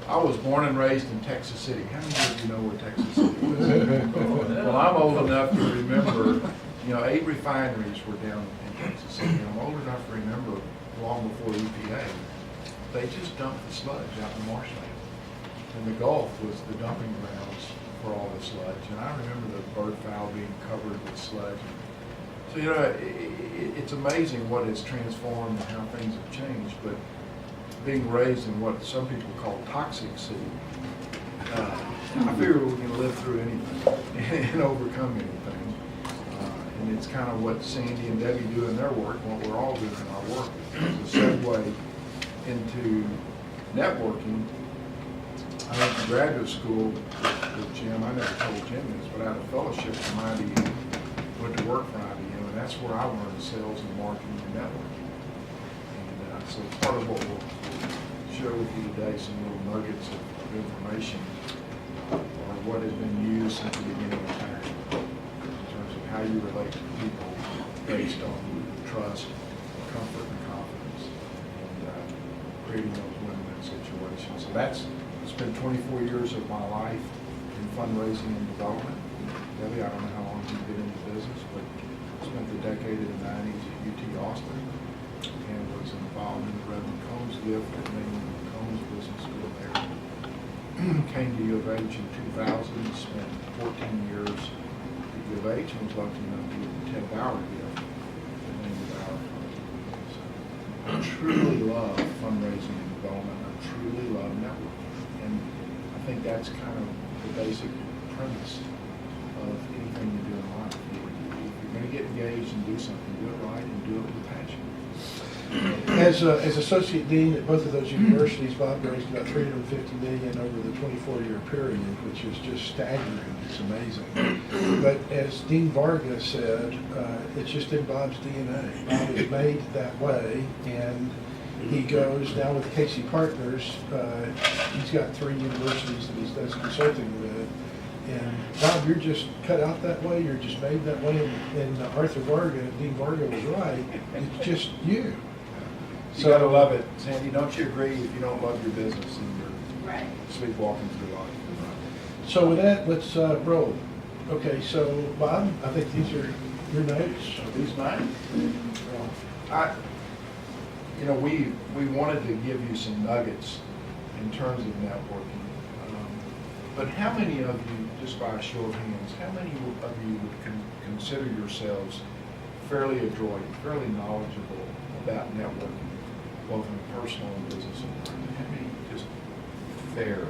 I was born and raised in Texas City. How many of you know where Texas City is? Well, I'm old enough to remember, you know, 8 refineries were down in Texas City. I'm old enough to remember long before EPA, they just dumped the sludge out in the marshland. And the Gulf was the dumping grounds for all the sludge. And I remember the bird fowl being covered with sludge. So, you know, it's amazing what has transformed and how things have changed. But being raised in what some people call toxic city, I figure we can live through anything and overcome anything. And it's kind of what Sandy and Debbie do in their work, what we're all doing in our work. It's a segue into networking. I went to graduate school with Jim. I never told Jim this, but I had a fellowship from IBM. Went to work for IBM, and that's where I learned sales and marketing and networking. And so part of what we'll share with you today, some little nuggets of information, are what has been used since the beginning of time in terms of how you relate to people based on trust, comfort, and confidence, and creating those win-win situations. So it's been 24 years of my life in fundraising and development. Debbie, I don't know how long you've been in the business, but I spent a decade in the 90s at UT Austin and was involved in the Reverend Combs gift at Maine Combs Business School there. Came to U of H in 2000, spent 14 years at U of H, and was lucky enough to get the 10th hour gift at Maine Hour. So I truly love fundraising and development. I truly love networking. And I think that's kind of the basic premise of anything you do in life. If you're going to get engaged and do something, do it right and do it with passion. As associate dean at both of those universities, Bob raised about $350 million over the 24-year period, which is just staggering. It's amazing. But as Dean Varga said, it's just in Bob's DNA. Bob is made that way, and he goes now with Casey Partners. He's got 3 universities that he does consulting with. And Bob, you're just cut out that way. You're just made that way. And Arthur Varga, Dean Varga was right. It's just you. You gotta love it, Sandy. Don't you agree? If you don't love your business, and you're Right. sleepwalking through life. So with that, let's roll. Okay, so Bob, I think these are your notes. Are these mine? We wanted to give you some nuggets in terms of networking. But how many of you, just by a show of hands, how many of you would consider yourselves fairly adroit, fairly knowledgeable about networking, both in a personal and business environment? How many just fair?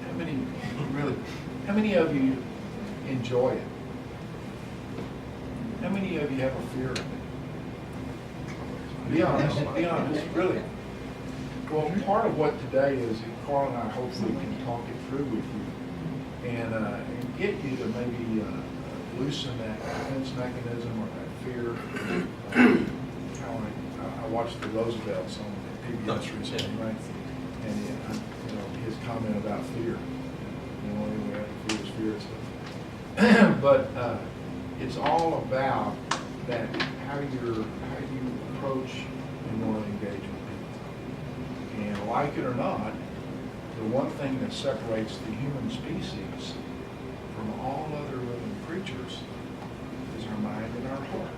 How many of you enjoy it? How many of you have a fear of it? Be honest, really. Well, part of what today is, Carl and I hopefully can talk it through with you and get you to maybe loosen that defense mechanism or that fear. Kind of like I watched the Roosevelts on PBS recently, right? And his comment about fear. The only way we have to fear is fear. But it's all about that how you approach and want to engage with people. And like it or not, the one thing that separates the human species from all other living creatures is our mind and our heart.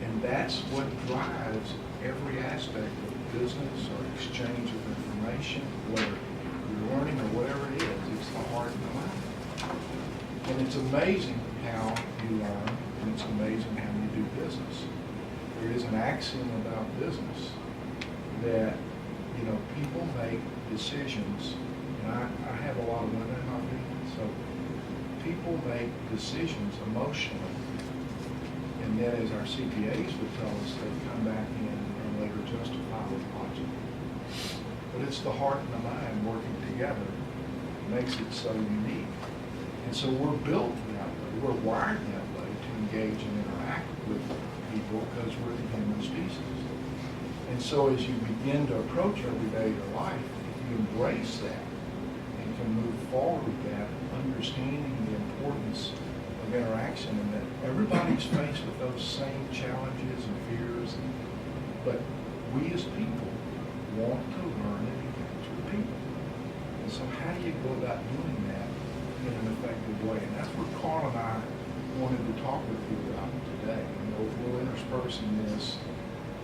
And that's what drives every aspect of business or exchange of information, whether you're learning or whatever it is. It's the heart and the mind. And it's amazing how you learn, and it's amazing how you do business. There is an axiom about business that people make decisions, and I have a lot of women in my business, so people make decisions emotionally, and then as our CPAs would tell us, they come back in and later justify with logic. But it's the heart and the mind working together that makes it so unique. And so we're built that way, we're wired that way to engage and interact with people because we're the human species. And so as you begin to approach everyday life, if you embrace that and can move forward with that, understanding the importance of interaction and that everybody's faced with those same challenges and fears, but we as people want to learn and engage with people. And so how do you go about doing that in an effective way? And that's what Carl and I wanted to talk with you about today. You know, we'll intersperse in this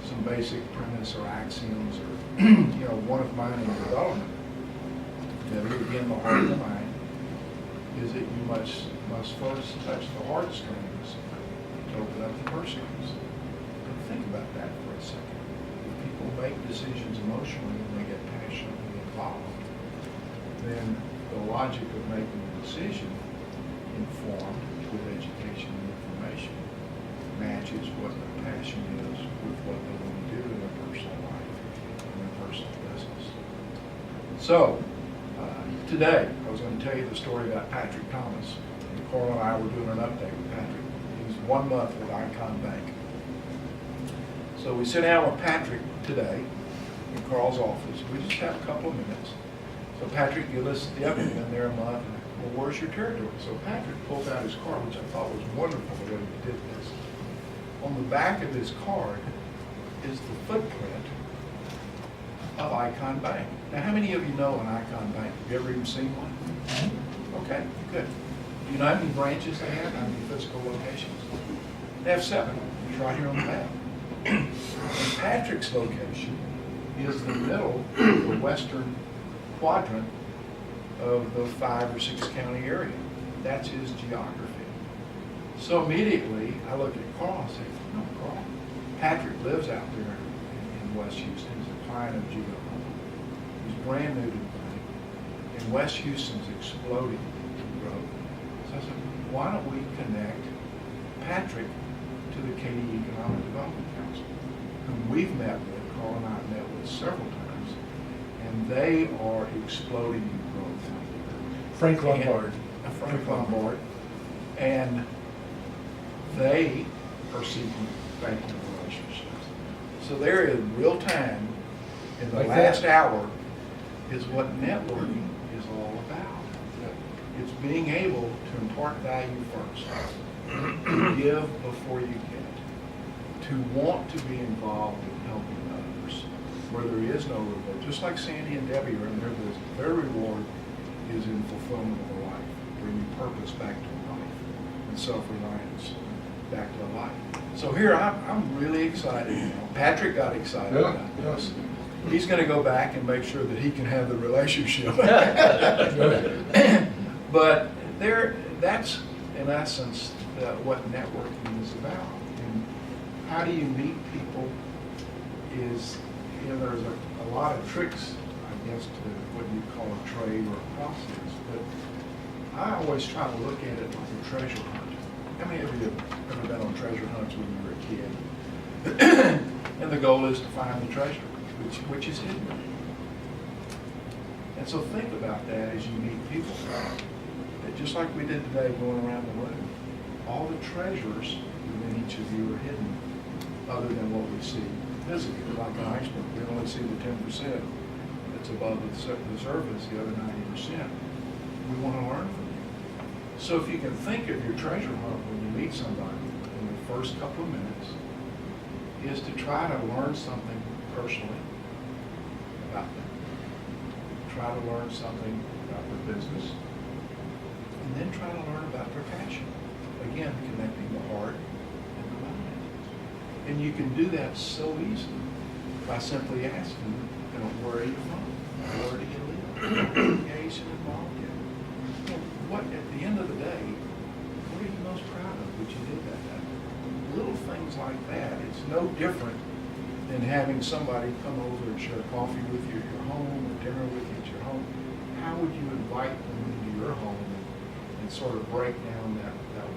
some basic premise or axioms or, you know, one of mine in development. That again, the heart of the mind is that you must first touch the heartstrings to open up the purse strings. And think about that for a second. If people make decisions emotionally and they get passionately involved, then the logic of making a decision informed with education and information matches what their passion is with what they want to do in their personal life and their personal business. So, today, I was going to tell you the story about Patrick Thomas. And Carl and I were doing an update with Patrick. He's 1 month with Icon Bank. So we sit down with Patrick today in Carl's office. We just have a couple of minutes. So Patrick, you listen to the update, been there a month. Well, where's your territory? So Patrick pulled out his card, which I thought was wonderful the way he did this. On the back of his card is the footprint of Icon Bank. Now, how many of you know an Icon Bank? Have you ever even seen one? Okay, good. Do you know how many branches they have? How many physical locations? They have 7. It's right here on the map. And Patrick's location is the middle, the western quadrant of the 5 or 6 county area. That's his geography. So immediately, I look at Carl and say, no, Carl, Patrick lives out there in West Houston. He's a client of GLO. He's brand new to the bank. And West Houston's exploding in growth. So I said, why don't we connect Patrick to the Katy Economic Development Council, whom we've met with, Carl and I have met with several times, and they are exploding in growth out there. Frank Lombard. Frank Lombard. And they are seeking banking relationships. So there in real time, in the last hour, is what networking is all about. It's being able to impart value first, to give before you get, to want to be involved in helping others, where there is no reward. Just like Sandy and Debbie are in their business, their reward is in fulfillment of a life, bringing purpose back to life, and self-reliance back to life. So here, I'm really excited now. Patrick got excited about this. He's going to go back and make sure that he can have the relationship. But that's in essence what networking is about. And how do you meet people is, there's a lot of tricks, I guess, to what you call a trade or a process. But I always try to look at it like a treasure hunt. How many of you have ever been on treasure hunts when you were a kid? And the goal is to find the treasure, which is hidden. And so think about that as you meet people. That just like we did today going around the room, all the treasures within each of you are hidden other than what we see physically. Like an iceberg, we only see the 10% that's above the surface, the other 90%. We want to learn from you. So if you can think of your treasure hunt when you meet somebody in the first couple of minutes, is to try to learn something personally about them. Try to learn something about their business. And then try to learn about their passion. Again, connecting the heart and the mind. And you can do that so easily by simply asking, where are you from? Where do you live? What are you engaged and involved in? What, at the end of the day, what are you most proud of that you did that day? Little things like that. It's no different than having somebody come over and share coffee with you at your home or dinner with you at your home. How would you invite them into your home and sort of break down that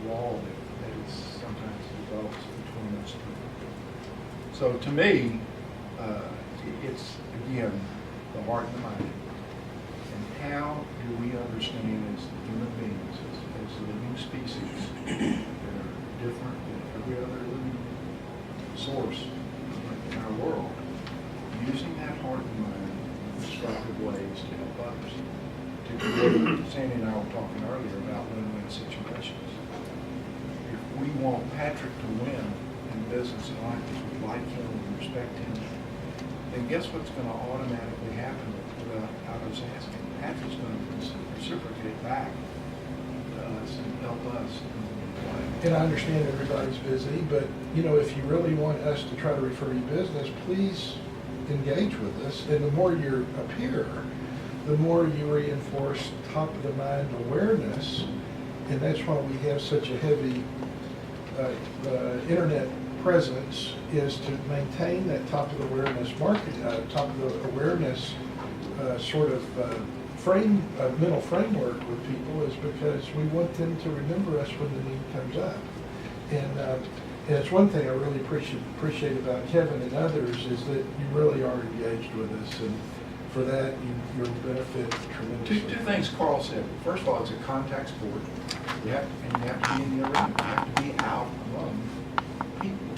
wall that is sometimes develops between us two? So to me, it's, again, the heart and the mind. And how do we understand as human beings, as living species, that are different than every other living source in our world, using that heart and mind in constructive ways to help others, to create, Sandy and I were talking earlier about win-win situations. If we want Patrick to win in business and life, because we like him and respect him, then guess what's going to automatically happen with I was asking, Patrick's going to reciprocate back to us and help us. And I understand everybody's busy, but, you know, if you really want us to try to refer you business, please engage with us. And the more you're a peer, the more you reinforce top-of-the-mind awareness. And that's why we have such a heavy internet presence, is to maintain that top-of-the-awareness market, top-of-the-awareness sort of mental framework with people, is because we want them to remember us when the need comes up. And it's one thing I really appreciate about Kevin and others, is that you really are engaged with us, and for that you'll benefit tremendously. Two things Carl said. First of all, it's a contact sport. You have to be in the arena. You have to be out among people,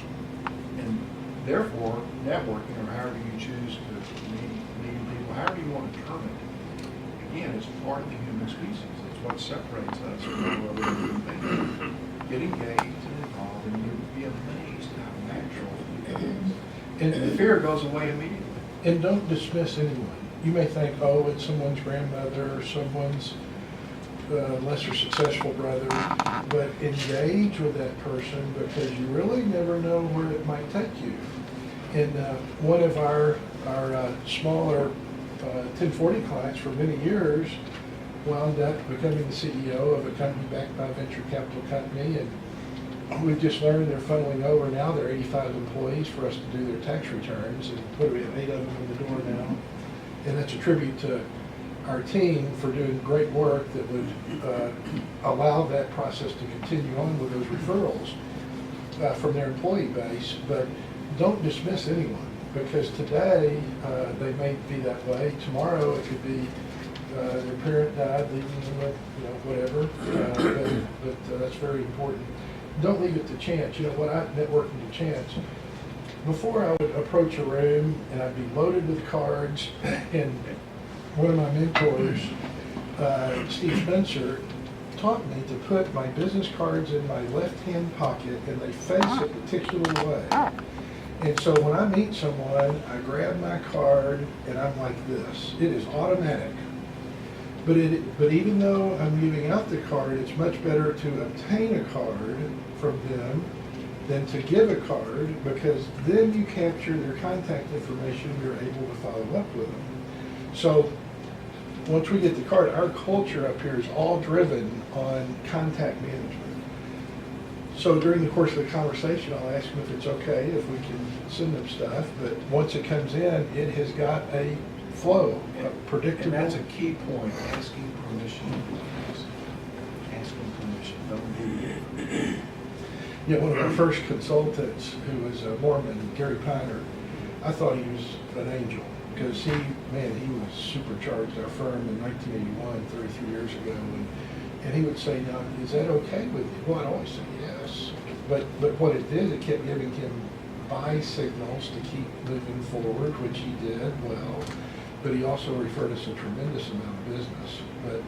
and therefore networking, or however you choose to meet people, however you want to term it. Again, it's part of the human species. It's what separates us from all other human beings. Get engaged and involved, and you'll be amazed how natural it is. And the fear goes away immediately. And don't dismiss anyone. You may think, oh, it's someone's grandmother or someone's lesser successful brother, but engage with that person, because you really never know where it might take you. And one of our smaller 1040 clients for many years wound up becoming the CEO of a company backed by a venture capital company, and we've just learned they're funneling over now. There are 85 employees for us to do their tax returns, and what do we have, 8 of them in the door now? And that's a tribute to our team for doing great work that would allow that process to continue on with those referrals from their employee base. But don't dismiss anyone, because today they may be that way. Tomorrow it could be their parent died, leaving them with, whatever. But that's very important. Don't leave it to chance. You know what? Networking to chance. Before I would approach a room and I'd be loaded with cards, and one of my mentors, Steve Spencer, taught me to put my business cards in my left-hand pocket and they face a particular way. And so when I meet someone, I grab my card and I'm like this. It is automatic. But even though I'm giving out the card, it's much better to obtain a card from them than to give a card, because then you capture their contact information, you're able to follow up with them. So once we get the card, our culture up here is all driven on contact management. So during the course of the conversation, I'll ask them if it's okay if we can send them stuff, but once it comes in, it has got a flow, a predictable. And that's a key point, asking permission. Asking permission, don't do it. Yeah, one of our first consultants, who was a Mormon, Gary Piner, I thought he was an angel, because he was supercharged our firm in 1981, 33 years ago, and he would say, now, is that okay with you? Well, I'd always say yes, but what it did, it kept giving him buy signals to keep moving forward, which he did well, but he also referred us a tremendous amount of business. But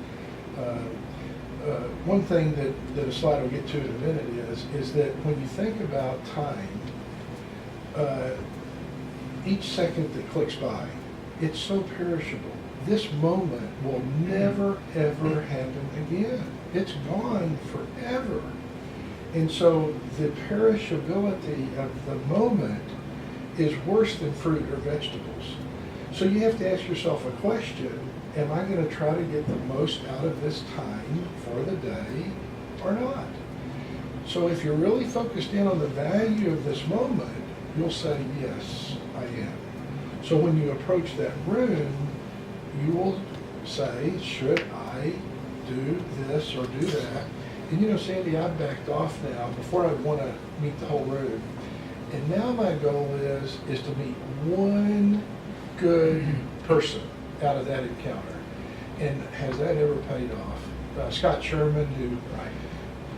one thing that a slide will get to in a minute is that when you think about time, each second that clicks by, it's so perishable. This moment will never, ever happen again. It's gone forever. And so the perishability of the moment is worse than fruit or vegetables. So you have to ask yourself a question: am I going to try to get the most out of this time for the day or not? So if you're really focused in on the value of this moment, you'll say, yes, I am. So when you approach that room, you will say, should I do this or do that? And you know, Sandy, I've backed off now. Before I'd want to meet the whole room. And now my goal is to meet one good person out of that encounter. And has that ever paid off? Scott Sherman, who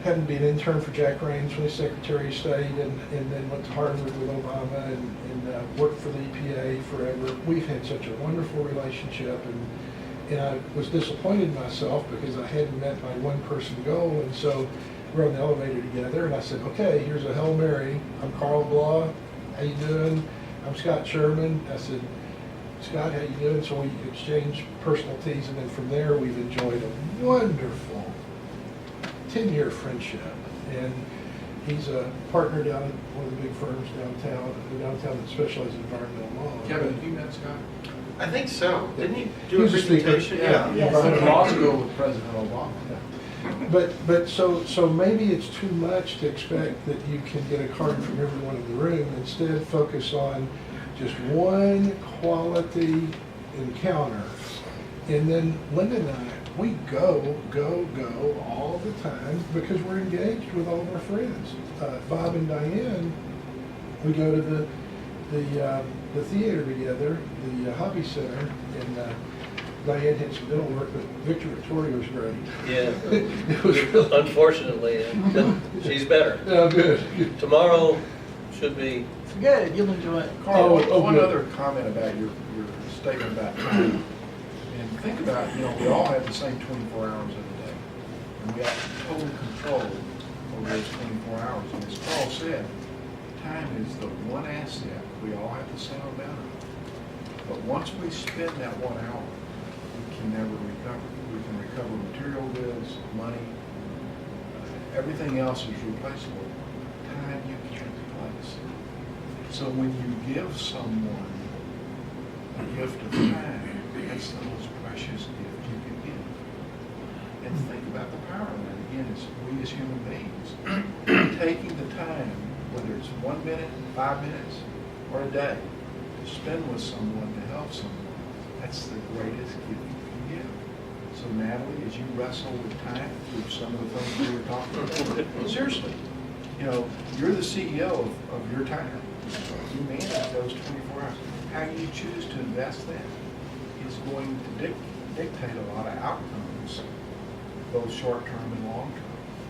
happened to be an intern for Jack Raines when he was Secretary of State, and then went to Harvard with Obama and worked for the EPA forever. We've had such a wonderful relationship, and I was disappointed in myself because I hadn't met my one-person goal, and so we're on the elevator together, and I said, okay, here's a Hail Mary. I'm Carl Glaw. How you doing? I'm Scott Sherman. I said, Scott, how you doing? So we exchanged personalities, and then from there, we've enjoyed a wonderful 10-year friendship. And he's a partner down at one of the big firms downtown that specializes in environmental law. Kevin, have you met Scott? I think so. Didn't he He do a was a speaker. presentation? Yeah. Yes. He went to law school with President Obama. But so maybe it's too much to expect that you can get a card from everyone in the room. Instead, focus on just one quality encounter. And then Linda and I, we go all the time because we're engaged with all of our friends. Bob and Diane, we go to the theater together, the hobby center, and Diane had some dental work, but Victor Victoria was great. Yeah, It was really, unfortunately, but she's better. oh, good. Tomorrow should be, Good, you'll enjoy it. Carl, Oh, one good. other comment about your statement about time. And think about, we all have the same 24 hours in a day. And we have total control over those 24 hours. And as Carl said, time is the one asset we all have to settle down on. But once we spend that 1 hour, we can never recover. We can recover material goods, money, everything else is replaceable. Time you can't replace. So when you give someone a gift of time, that's the most precious gift you can give. And think about the power of that. Again, it's we as human beings. Taking the time, whether it's 1 minute, 5 minutes, or a day, to spend with someone, to help someone, that's the greatest gift you can give. So Natalie, as you wrestle with time through some of the things we were talking about, seriously, you're the CEO of your time. You manage those 24 hours. How you choose to invest that is going to dictate a lot of outcomes, both short-term and long-term.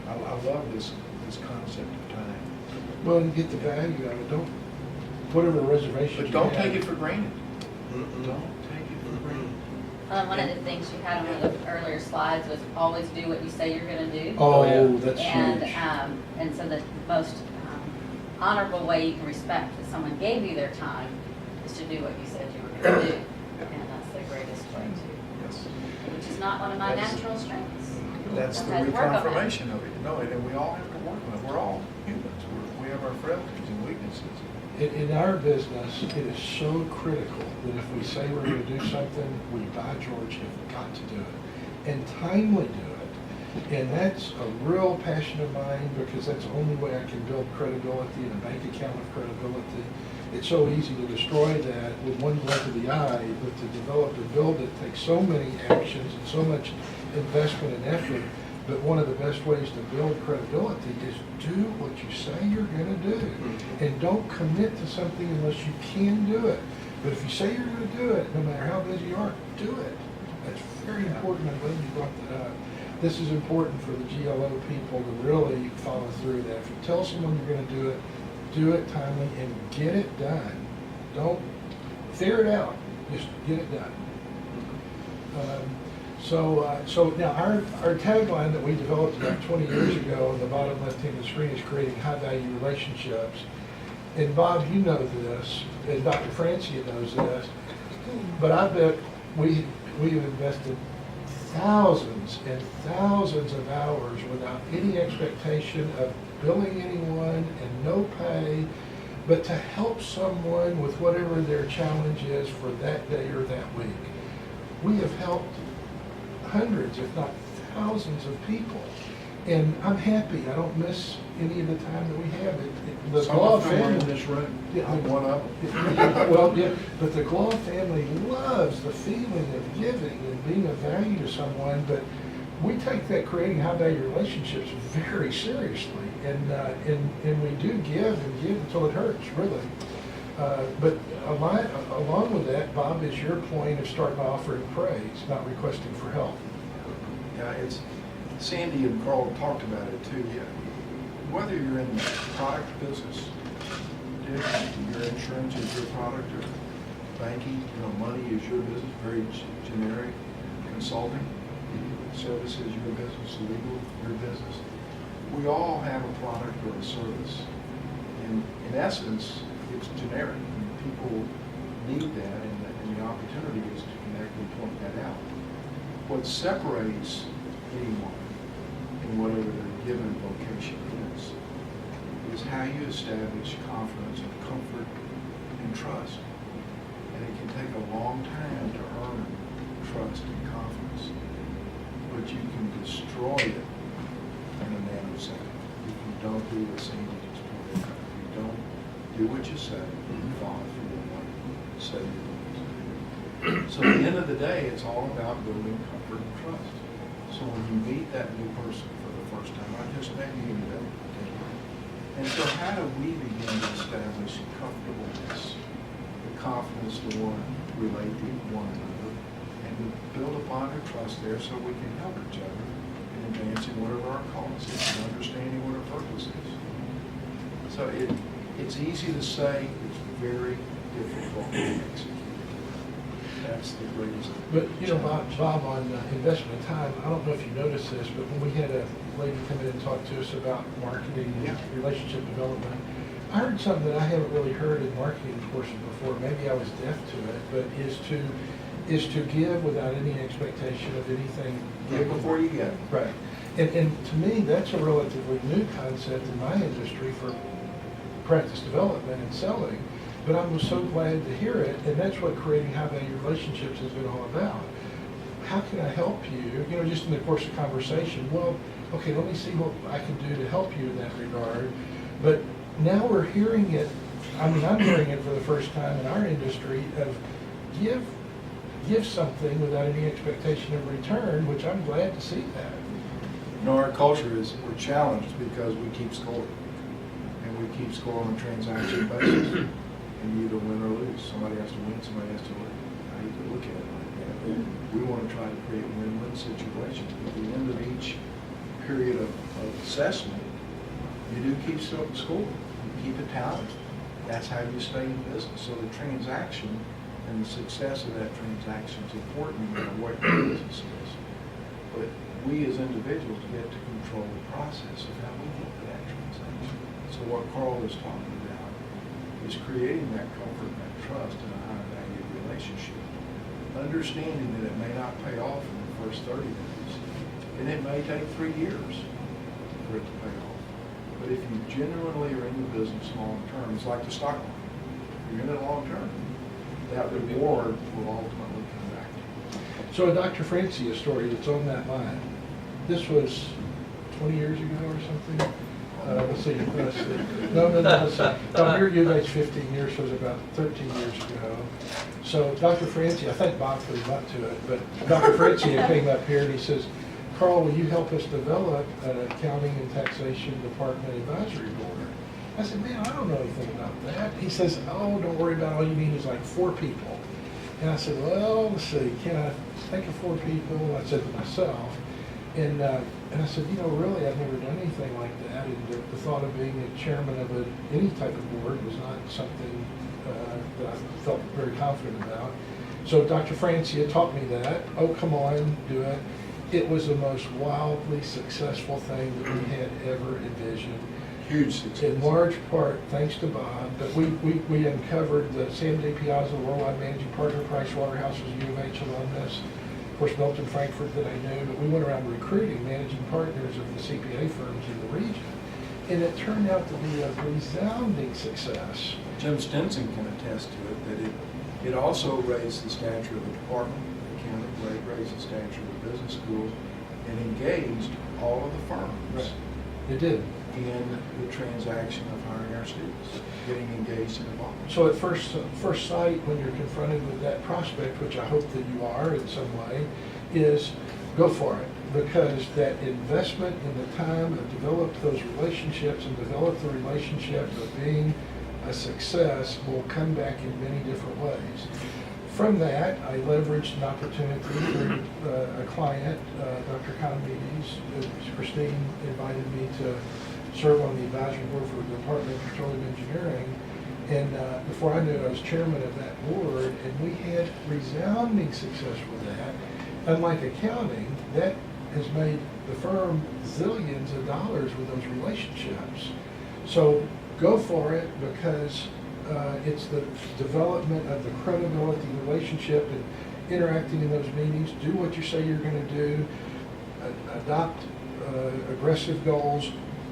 I love this concept of time. Well, and get the value out of it. Don't, whatever reservation But you don't have. take it for granted. Don't take it for granted. One of the things you had on one of the earlier slides was always do what you say you're gonna do. Oh, yeah. that's And, huge. and so the most honorable way you can respect that someone gave you their time is to do what you said you were gonna do. And that's the greatest way to, Yes. which is not one of my That's- natural strengths. That's the I've had to work on that. reconfirmation of it. No, and we all have to work on it. We're all humans. We have our frailties and weaknesses. In our business, it is so critical that if we say we're going to do something, we, by George, have got to do it. And timely do it. And that's a real passion of mine because that's the only way I can build credibility and a bank account of credibility. It's so easy to destroy that with one glance of the eye, but to develop and build it takes so many actions and so much investment and effort. But one of the best ways to build credibility is do what you say you're going to do. And don't commit to something unless you can do it. But if you say you're going to do it, no matter how busy you are, do it. That's very important. I'm glad you brought that up. This is important for the GLO people to really follow through that. If you tell someone you're going to do it timely and get it done. Don't figure it out. Just get it done. So now our tagline that we developed about 20 years ago on the bottom left-hand of the screen is creating high-value relationships. And Bob, you know this, and Dr. Francia knows this, but I bet we've invested thousands and thousands of hours without any expectation of billing anyone and no pay, but to help someone with whatever their challenge is for that day or that week. We have helped hundreds, if not thousands of people. And I'm happy. I don't miss any of the time that we have. The Some Glaw of them are in family, this room. Yeah. I'm one of them. well, yeah, but the Glaw family loves the feeling of giving and being of value to someone, but we take that creating high-value relationships very seriously, and we do give and give until it hurts, really. But along with that, Bob, is your point of starting by offering praise, not requesting for help. Yeah, Sandy and Carl talked about it too. Yeah. Whether you're in the product business, your insurance is your product, or banking, money is your business, very generic, consulting, service is your business, legal, your business. We all have a product or a service. And in essence, it's generic. People need that, and and the opportunity is to connect and point that out. What separates anyone in whatever their given vocation is how you establish confidence and comfort and trust. And it can take a long time to earn trust and confidence, but you can destroy it in a nanosecond if you don't do what Sandy just pointed out. If you don't do what you say, you follow through on what you say you're going to do. So at the end of the day, it's all about building comfort and trust. So when you meet that new person for the first time, I just met you today. And so how do we begin to establish comfortableness, the confidence to want to relate to one another, and build upon our trust there so we can help each other in advancing whatever our cause is and understanding what our purpose is. So it's easy to say, it's very difficult to execute. That's the greatest. But, you know, Bob, on investment of time, I don't know if you noticed this, but when we had a lady come in and talk to us about marketing and relationship development, I heard something that I haven't really heard in marketing courses before. Maybe I was deaf to it, but is to give without any expectation of anything. Give before you get. Right. And to me, that's a relatively new concept in my industry for practice development and selling. But I'm so glad to hear it, and that's what creating high-value relationships has been all about. How can I help you? You know, just in the course of conversation, well, okay, let me see what I can do to help you in that regard. But now we're hearing it, I mean, I'm hearing it for the first time in our industry of give something without any expectation of return, which I'm glad to see that. You know, our culture is, we're challenged because we keep scoring. And we keep scoring on a transaction basis. And you either win or lose. Somebody has to win, somebody has to lose. I hate to look at it like that. We want to try to create win-win situations. At the end of each period of assessment, you do keep score. You keep a talent. That's how you stay in business. So the transaction and the success of that transaction is important no matter what your business is. But we as individuals get to control the process of how we get to that transaction. So what Carl is talking about is creating that comfort and that trust in a high-value relationship. Understanding that it may not pay off in the first 30 days, and it may take 3 years for it to pay off. But if you genuinely are in the business long-term, it's like the stock market. If you're in it long-term, that reward will ultimately come back to you. So a Dr. Francia story that's on that line. This was 20 years ago or something? Let's see. No. I'm here at UVH 15 years, so it was about 13 years ago. So Dr. Francia, I thank Bob for the up to it, but Dr. Francia came up here and he says, Carl, will you help us develop an accounting and taxation department advisory board? I said, man, I don't know anything about that. He says, oh, don't worry about it. All you need is like 4 people. And I said, well, let's see, can I think of 4 people? I said to myself. And I said, you know, really, I've never done anything like that. And the thought of being a chairman of any type of board was not something that I felt very confident about. So Dr. Francia taught me that. Oh, come on, do it. It was the most wildly successful thing that we had ever envisioned. Huge success. In large part, thanks to Bob, but we uncovered the Sam D. Piazza, worldwide managing partner, Price Waterhouse was a U of H alumnus. Of course, Milton Frankfurt that I knew, but we went around recruiting managing partners of the CPA firms in the region. And it turned out to be a resounding success. Jim Stinson can attest to it, that it also raised the stature of the department, accounting, raised the stature of the business schools, and engaged all of the firms. Right. It did. In the transaction of hiring our students, getting engaged and involved. So at first sight, when you're confronted with that prospect, which I hope that you are in some way, is go for it. Because that investment in the time of develop those relationships and develop the relationship of being a success will come back in many different ways. From that, I leveraged an opportunity through a client, Dr. Comedes. Christine invited me to serve on the advisory board for the Department of Petroleum Engineering. And before I knew it, I was chairman of that board, and we had resounding success with that. Unlike accounting, that has made the firm zillions of dollars with those relationships. So go for it, because It's the development of the credibility, relationship, and interacting in those meetings. Do what you say you're going to do. Adopt aggressive goals.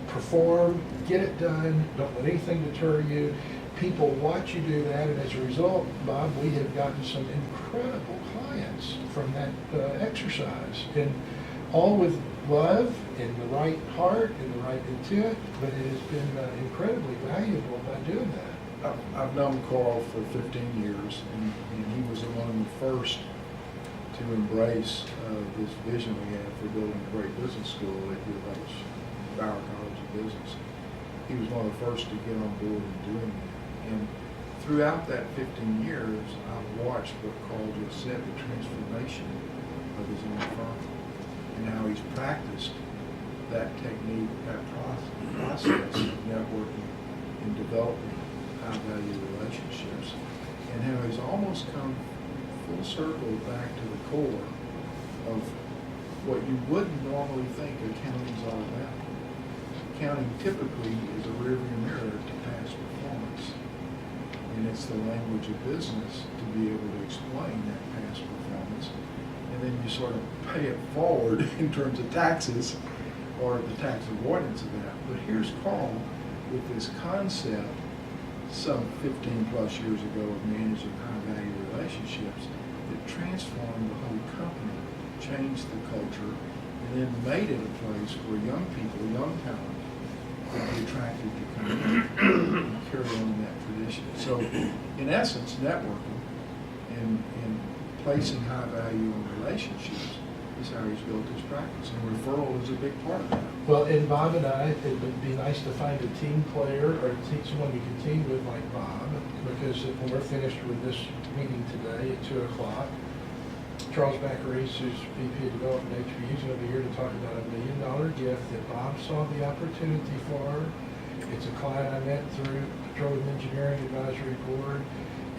Perform. Get it done. Don't let anything deter you. People watch you do that, and as a result, Bob, we have gotten some incredible clients from that exercise, and all with love and the right heart and the right intent, but it has been incredibly valuable by doing that. I've known Carl for 15 years, and he was among the first to embrace this vision we had for building a great business school at UH, Bauer College of Business. He was one of the first to get on board and doing that. And throughout that 15 years, I've watched what Carl just said, the transformation of his own firm, and how he's practiced that technique, that process of networking and developing high-value relationships, and how he's almost come full circle back to the core of what you wouldn't normally think accounting's all about. Accounting typically is a rearview mirror to past performance, and it's the language of business to be able to explain that past performance, and then you sort of pay it forward in terms of taxes or the tax avoidance of that. But here's Carl with this concept some 15 plus years ago of managing high value relationships that transformed the whole company, changed the culture, and then made it a place where young people, young talent, would be attracted to come in and carry on that tradition. So in essence, networking and placing high value in relationships is how he's built his practice, and referral is a big part of that. Well, and Bob and I, it would be nice to find a team player or someone we can team with like Bob, because when we're finished with this meeting today at 2 o'clock, Charles Macarise, who's VP of Development at HBU, is going to be here to talk about $1 million gift that Bob saw the opportunity for. It's a client I met through Petroleum Engineering Advisory Board,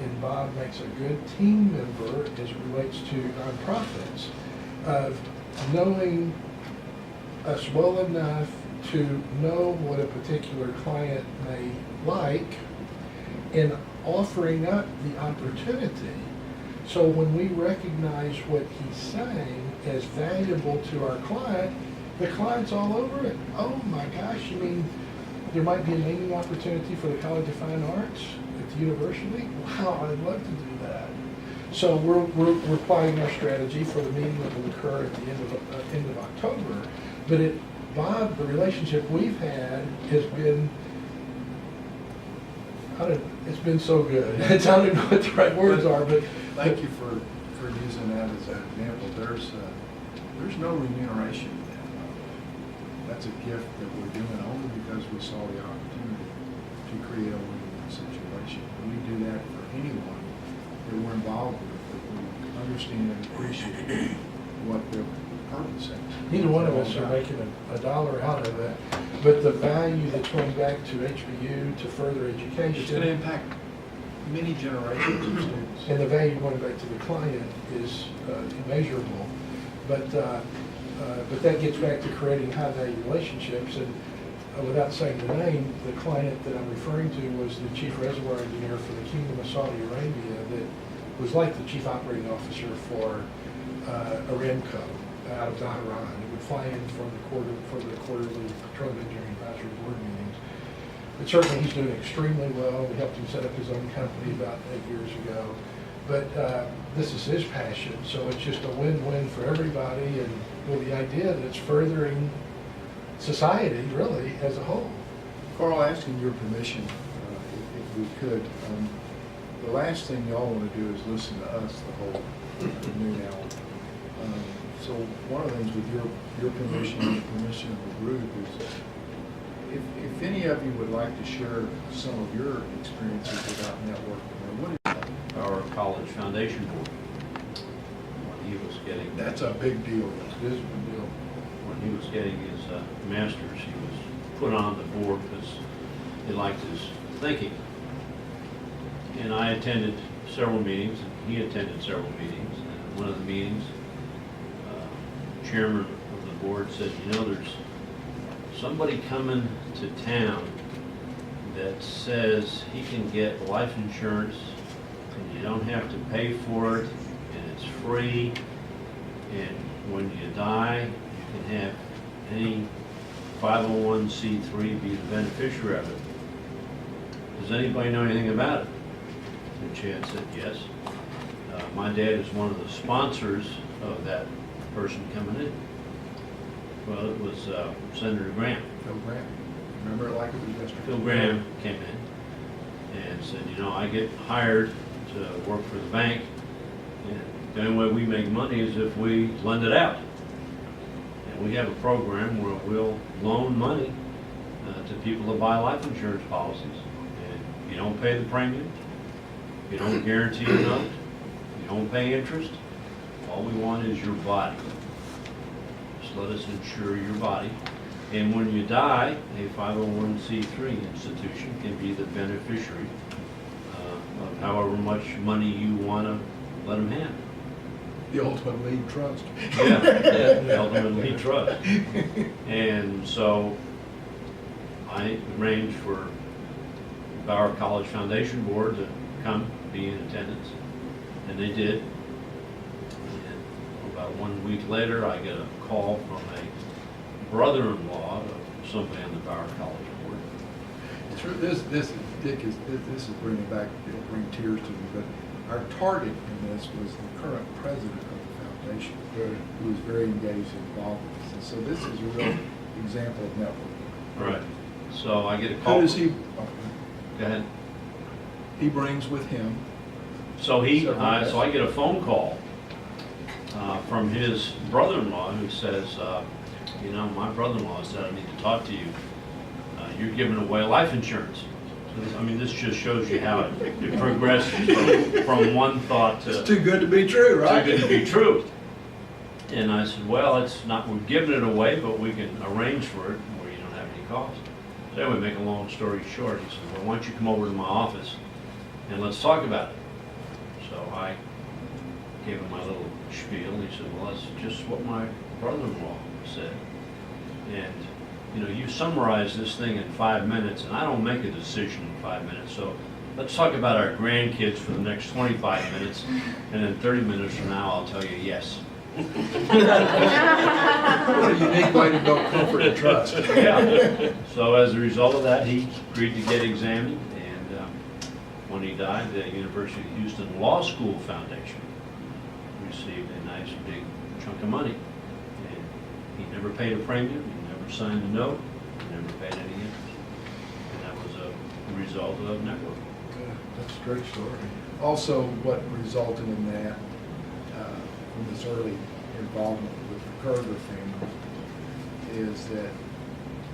and Bob makes a good team member as it relates to nonprofits, of knowing us well enough to know what a particular client may like and offering up the opportunity. So when we recognize what he's saying as valuable to our client, the client's all over it. Oh my gosh, you mean there might be a naming opportunity for the College of Fine Arts at the university? Wow, I'd love to do that. So we're applying our strategy for the meeting that will occur at the end of October. But Bob, the relationship we've had has been, it's been so good. I don't know what the right words are, but Thank you for using that as an example. There's no remuneration in that. That's a gift that we're doing only because we saw the opportunity to create a win-win situation. And we do that for anyone that we're involved with, that we understand and appreciate what their purpose is. neither one of us are making a dollar out of it, but the value that's going back to HBU, to further education. It's going to impact many generations of students. And the value going back to the client is immeasurable. But that gets back to creating high-value relationships. And without saying the name, the client that I'm referring to was the chief reservoir engineer for the Kingdom of Saudi Arabia that was like the chief operating officer for Aramco out of Tehran. He would fly in for the quarterly Petroleum Engineering Advisory Board meetings. But certainly he's doing extremely well. We helped him set up his own company about 8 years ago. But this is his passion, so it's just a win-win for everybody, and with the idea that it's furthering society, really, as a whole. Carl, asking your permission, if we could, the last thing y'all want to do is listen to us the whole noon hour. So one of the things with your permission and the permission of the group is, if any of you would like to share some of your experiences about networking, or what is Our college foundation board, when he was getting, that's a big deal. This is a big deal. when he was getting his master's, he was put on the board because he liked his thinking. And I attended several meetings, and he attended several meetings. And one of the meetings, chairman of the board said, you know, there's somebody coming to town that says he can get life insurance and you don't have to pay for it and it's free, and when you die, you can have any 501c3 be the beneficiary of it. Does anybody know anything about it? And Chad said yes. My dad is one of the sponsors of that person coming in. Well, it was Senator Graham. Phil Graham. Remember it like it was yesterday. Phil Graham came in and said, you know, I get hired to work for the bank, and the only way we make money is if we lend it out. And we have a program where we'll loan money to people to buy life insurance policies. And you don't pay the premium, you don't guarantee a note, you don't pay interest. All we want is your body. Just let us insure your body. And when you die, a 501c3 institution can be the beneficiary of however much money you want to let them have. The ultimate lead trust. Yeah, ultimately trust. And so I arranged for Bauer College Foundation Board to come be in attendance, and they did. And about 1 week later, I get a call from a brother-in-law of somebody on the Bauer College Board. Dick, this is bringing back, it'll bring tears to me, but our target in this was the current president of the foundation, who was very engaged and involved with this. And so this is a real example of networking. Right. So I get a call. Who does he, Go ahead. he brings with him? So he, Several guys. so I get a phone call from his brother-in-law who says, you know, my brother-in-law said I need to talk to you. You're giving away life insurance. So, I mean, this just shows you how it progresses from one thought to It's too good to be true, right? too good to be true. And I said, well, it's not, we're giving it away, but we can arrange for it where you don't have any cost. So anyway, make a long story short, he said, well, why don't you come over to my office and let's talk about it. So I gave him my little spiel. He said, well, that's just what my brother-in-law said. And, you know, you summarize this thing in 5 minutes, and I don't make a decision in 5 minutes. So let's talk about our grandkids for the next 25 minutes, and then 30 minutes from now, I'll tell you yes. What a unique way to build comfort and trust. Yeah. So as a result of that, he agreed to get examined, and when he died, the University of Houston Law School Foundation received a nice big chunk of money. And he never paid a premium, he never signed a note, he never paid any interest. And that was a result of networking. Yeah, that's a great story. Also, what resulted in that, from this early involvement with the Kerger family, is that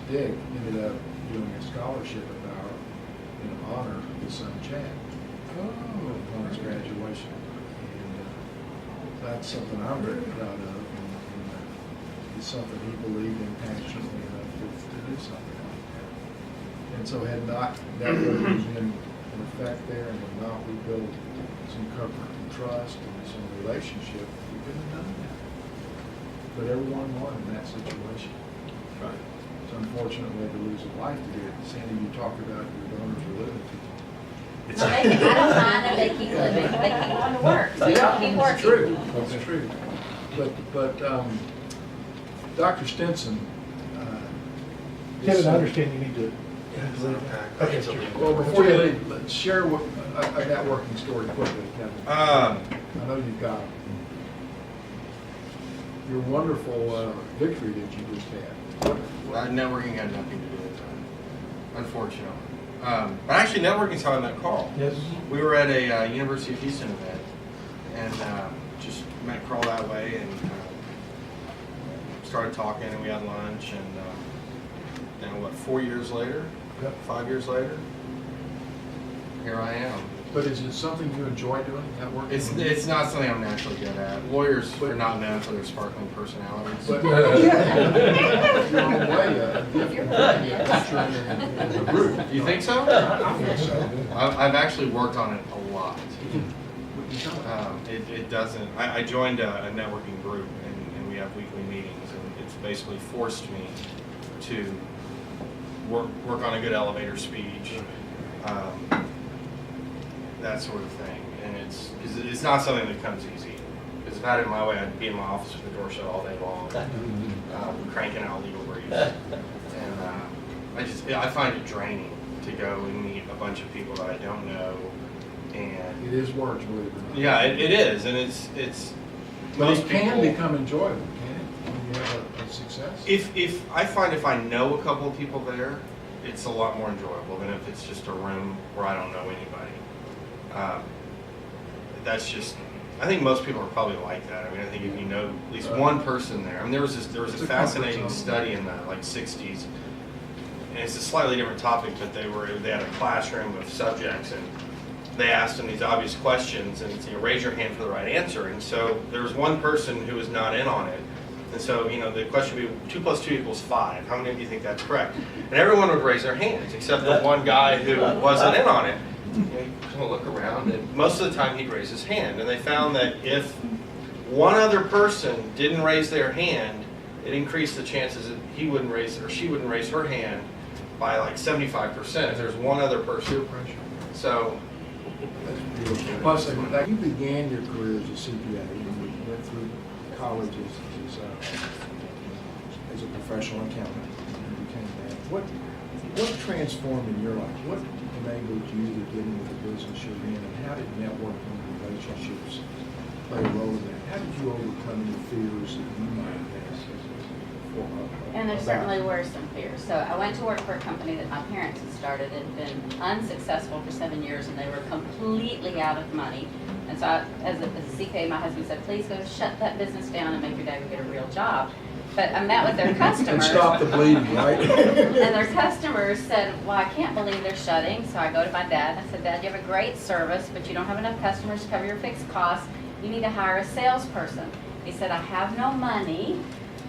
Dick ended up doing a scholarship at Bauer in honor of his son Chad on his graduation. And that's something I'm very proud of, and it's something he believed in passionately enough to do something like that. And so had not networking been in effect there, and had not we built some comfort and trust and some relationship, we couldn't have done that. But everyone won in that situation. Right. It's unfortunate we had to lose a life to do it. Sandy, you talked about your donors are living too long. Well, I don't mind if they keep living, they keep going to work, so Yeah, keep it's working. true, it's true. But Dr. Stinson. Kevin, I understand you need to. Okay, sure. Well, before you leave, let's share a networking story quickly, Kevin. I know you've got it. Your wonderful victory that you just had. Networking had nothing to do with that, unfortunately. But actually, networking is how I met Carl. Yes. We were at a University of Houston event, and just met Carl that way, and started talking, and we had lunch, and now what, 4 years later? Yep. 5 years later? Here I am. But is it something you enjoy doing, networking? It's not something I'm naturally good at. Lawyers are not known for their sparkling personalities. But your own way, a gift in the group. You think so? I think so. I've actually worked on it a lot. What you tell me? It doesn't. I joined a networking group, and we have weekly meetings, and it's basically forced me to work on a good elevator speech, that sort of thing. And it's not something that comes easy. Because if I had it my way, I'd be in my office with the door shut all day long, cranking out legal briefs. And I find it draining to go and meet a bunch of people that I don't know. And It is work, believe it or not. yeah, it is, and it's But most it can people- become enjoyable, can it, when you have a success? If I find if I know a couple of people there, it's a lot more enjoyable than if it's just a room where I don't know anybody. That's just, I think most people are probably like that. I mean, I think if you know at least one person there. I mean, there was It's a a comfort fascinating zone. study in the like 60s, and it's a slightly different topic, but they had a classroom of subjects, and they asked them these obvious questions, and it's, raise your hand for the right answer. And so there was one person who was not in on it. And so, the question would be 2 + 2 = 5. How many of you think that's correct? And everyone would raise their hands, except the one guy who wasn't in on it. You kind of look around, and most of the time he'd raise his hand. And they found that if one other person didn't raise their hand, it increased the chances that he wouldn't raise or she wouldn't raise her hand by like 75% if there's one other Peer person. pressure. So, That's beautiful. Plus, you began your career as a CPA, and you went through college as a professional accountant, and you became that. What transformed in your life? What enabled you to get into the business you're in, and how did networking and relationships play a role in that? How did you overcome any fears that you might have? And there certainly were some fears. So I went to work for a company that my parents had started and been unsuccessful for 7 years, and they were completely out of money. And so as a CPA, my husband said, please go shut that business down and make your dad go get a real job. But I met with their customers. And stop the bleeding, right? And their customers said, well, I can't believe they're shutting. So I go to my dad and I said, Dad, you have a great service, but you don't have enough customers to cover your fixed costs. You need to hire a salesperson. He said, I have no money.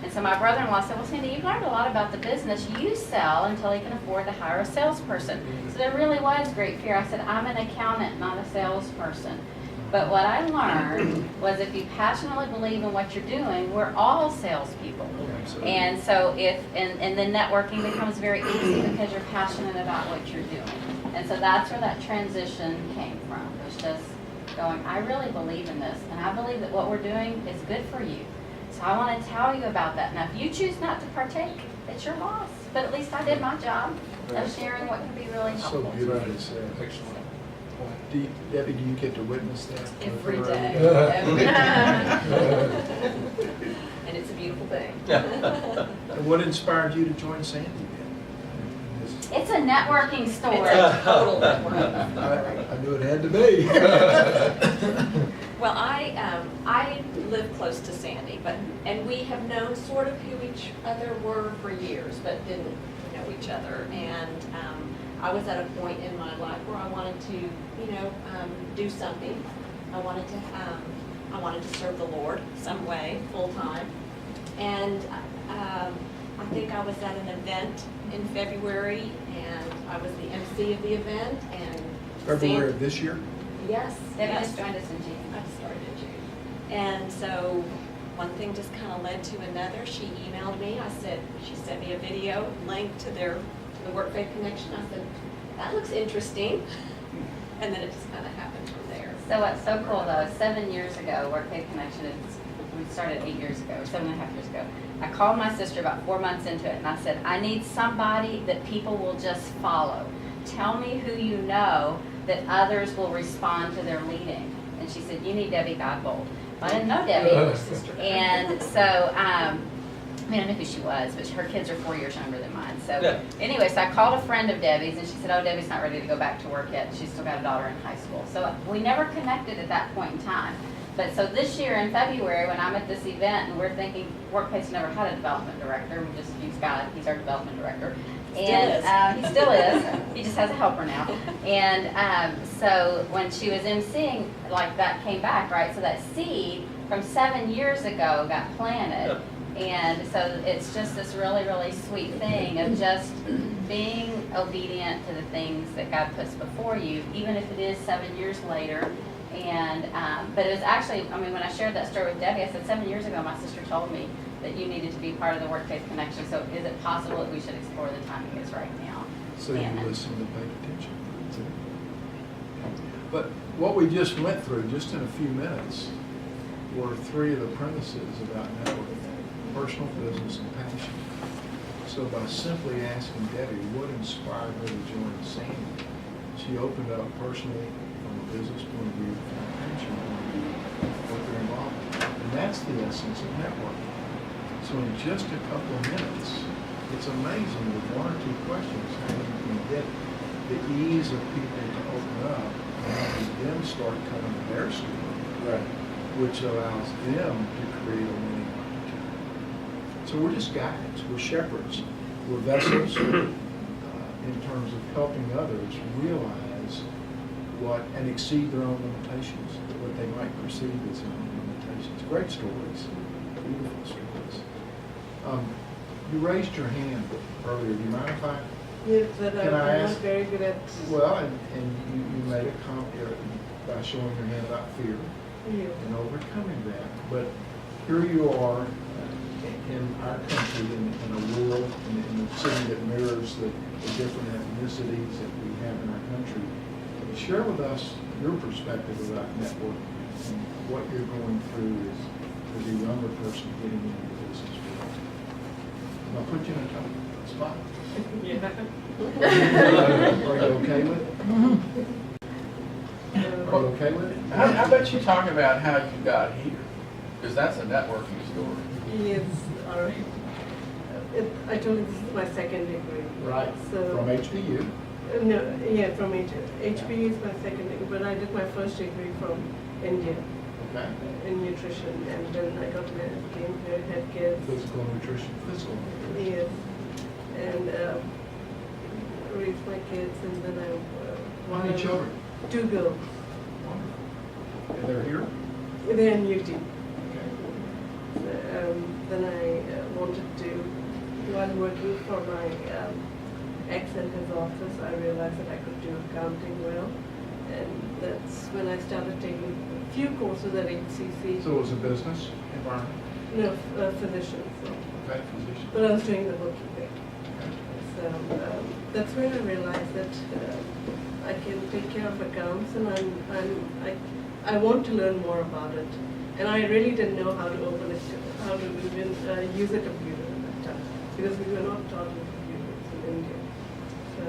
And so my brother-in-law said, well, Cindy, you've learned a lot about the business. You sell until you can afford to hire a salesperson. So there really was great fear. I said, I'm an accountant, not a salesperson. But what I learned was if you passionately believe in what you're doing, we're all salespeople. Absolutely. And so and then networking becomes very easy because you're passionate about what you're doing. And so that's where that transition came from. It was just going, I really believe in this, and I believe that what we're doing is good for you. So I want to tell you about that. Now, if you choose not to partake, it's your loss. But at least I did my job of sharing what can be really helpful. So beautifully said. excellent. Debbie, do you get to witness that? Every day. And it's a beautiful thing. And what inspired you to join Sandy then? It's a networking story. Total networking. I knew it had to be. Well, I live close to Sandy, and we have known sort of who each other were for years, but didn't know each other. And I was at a point in my life where I wanted to, do something. I wanted to serve the Lord some way, full time. And I think I was at an event in February, and I was the MC of the event. And February of this year? Yes. Debbie yes. just joined us in June. I started in June. And so one thing just kind of led to another. She emailed me. She sent me a video link to the Work Faith Connection. I said, that looks interesting. And then it just kind of happened from there. So what's so cool though is 7 years ago, Work Faith Connection, we started 8 years ago, or 7.5 years ago. I called my sister about 4 months into it and I said, I need somebody that people will just follow. Tell me who you know that others will respond to their leading. And she said, you need Debbie Godbold. I didn't know Debbie. And so, I knew who she was, but her kids are 4 years younger than mine. So anyway, so I called a friend of Debbie's and she said, oh, Debbie's not ready to go back to work yet. She's still got a daughter in high school. So we never connected at that point in time. But so this year in February, when I'm at this event and we're thinking, Workplace never had a development director, we just use God, he's our development director. And he still is. He just has a helper now. And so when she was emceeing, like that came back, right? So that seed from 7 years ago got planted. And so it's just this really, really sweet thing of just being obedient to the things that God puts before you, even if it is 7 years later, And, but it was actually, I mean, when I shared that story with Debbie, I said 7 years ago, my sister told me that you needed to be part of the Workplace Connection. So is it possible that we should explore the timing is right now? So you Shannon? listen and pay attention. That's it. But what we just went through, just in a few minutes, were 3 of the premises about networking: personal, business, and passion. So by simply asking Debbie what inspired her to join Sandy, she opened up personally from a business point of view, from a passion point of view, what they're involved in. And that's the essence of networking. So in just a couple of minutes, it's amazing with 1 or 2 questions how you can get the ease of people to open up and having them start coming to their story, Right. which allows them to create a winning opportunity. So we're just guides, we're shepherds, we're vessels in terms of helping others realize what and exceed their own limitations, what they might perceive as their own limitations. Great stories, beautiful stories. You raised your hand earlier. Do you mind if I? Yes, but Can I I'm ask- not very good at. Well, and you made a comment by showing your hand about fear Yeah. and overcoming that. But here you are in our country, in a world, in a city that mirrors the different ethnicities that we have in our country. Share with us your perspective about networking and what you're going through as a younger person getting into the business world. I'll put you in a tough spot. Are you okay with it? Are you okay with it? How about you talk about how you got here? Because that's a networking story. Yes, all right. I told you this is my second degree. Right, So. from HBU. No, yeah, from HB is my second degree, but I did my first degree from India Okay. in nutrition, and then I got married, came here, had kids. Physical nutrition, physical nutrition. Yes, and raised my kids, and then I. How many children? 2 girls. Wonderful. And they're here? They're in UT. Okay. Then I wanted to, while working for my ex in his office, I realized that I could do accounting well. And that's when I started taking a few courses at HCC. So it was a business environment? No, physician. So. Okay, physician. But I was doing the bookkeeping. Okay. So that's when I realized that I can take care of accounts, and I want to learn more about it. And I really didn't know how to open it, how to even use a computer at that time, because we were not taught in computers in India. So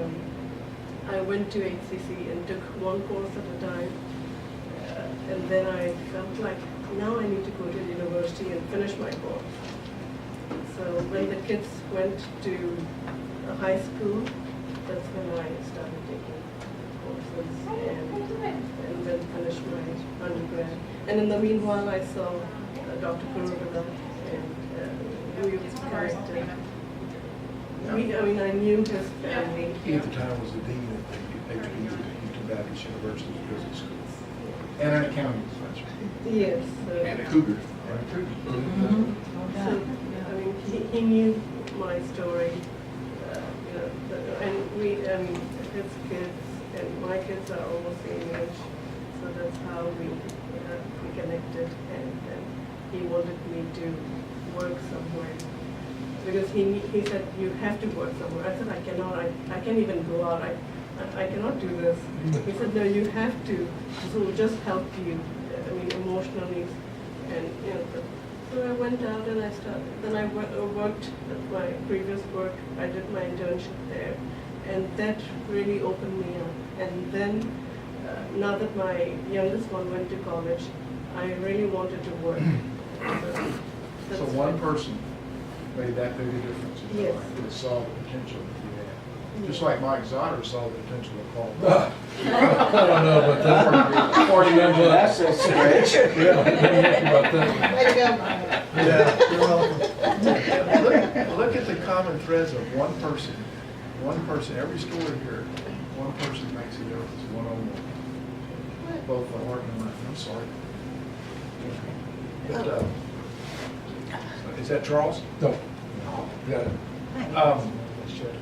I went to HCC and took 1 course at a time, and then I felt like now I need to go to university and finish my course. So when the kids went to high school, that's when I started taking courses and then finished my undergrad. And in the meanwhile, I saw Dr. Kuruvilla, and we connected. I knew his family. He at the time was the dean at HBU, Houston Baptist University Business School. And an accounting professor. Yes. And a cougar. And a cougar. So, he knew my story, and his kids and my kids are almost same age, so that's how we connected, and he wanted me to work somewhere. Because he said, you have to work somewhere. I said, I cannot, I can't even go out, I cannot do this. He said, no, you have to, so we'll just help you, emotionally, and, so I went out and I started, then I worked at my previous work, I did my internship there, and that really opened me up. And then, now that my youngest one went to college, I really wanted to work. So one person made that big a difference in your Yes. life. It saw the potential that you had. Just like Mike Zotter saw the potential of Paul. I don't know about that. 40 years of That's a stretch. Yeah, about that. Way to go, Mike. Yeah, you're welcome. Look at the common threads of one person. One person, every story here, one person makes a difference, one on one. Both the heart and the mind. I'm sorry. But, is that Charles? No. Got it.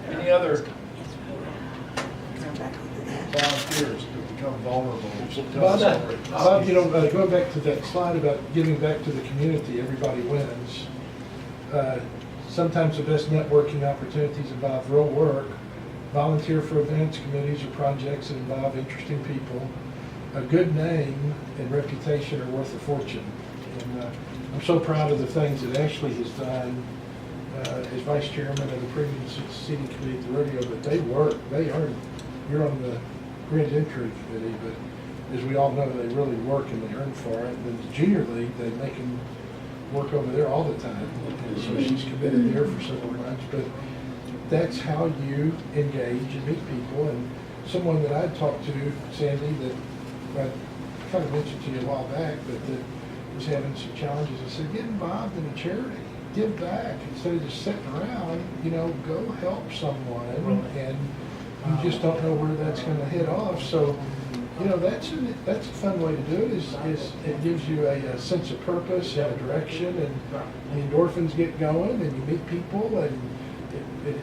Any other volunteers? become vulnerable. Bob, you know, going back to that slide about giving back to the community, everybody wins. Sometimes the best networking opportunities involve real work. Volunteer for events, committees, or projects that involve interesting people. A good name and reputation are worth a fortune. And I'm so proud of the things that Ashley has done as vice chairman of the Premium City Committee at the rodeo, but they work, they earn. You're on the grand entry committee, but as we all know, they really work and they earn for it. And the junior league, they make them work over there all the time. And so she's committed there for several months. But that's how you engage and meet people. And someone that I talked to, Sandy, that I kind of mentioned to you a while back, but that was having some challenges. I said, get involved in a charity. Give back instead of just sitting around, you know, go help someone. And you just don't know where that's going to hit off. So, you know, that's a fun way to do it. Is it gives you a sense of purpose and a direction, and the endorphins get going, and you meet people, and it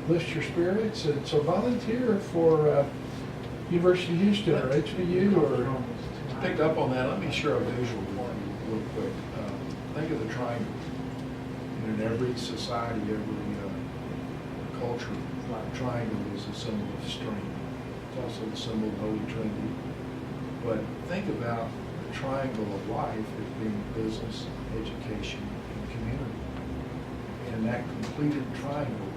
lifts your spirits. And so, volunteer for University of Houston or HBU or. To pick up on that, let me share a visual one real quick. Think of the triangle. In every society, every culture, the triangle is a symbol of strength. It's also the symbol of Holy Trinity. But think about the triangle of life as being business, education, and community. And that completed triangle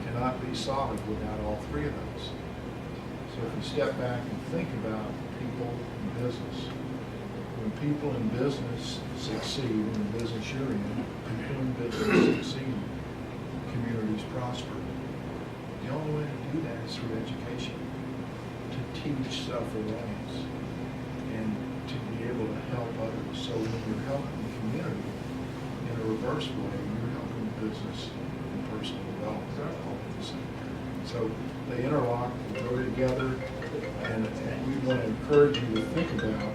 cannot be solid without all three of those. So if you step back and think about people and business, when people in business succeed, in the business you're in, people in business succeed, communities prosper. The only way to do that is through education, to teach self-reliance, and to be able to help others. So when you're helping the community in a reverse way, you're helping business and personal development all at the same time. So they interlock, they go together, and we want to encourage you to think about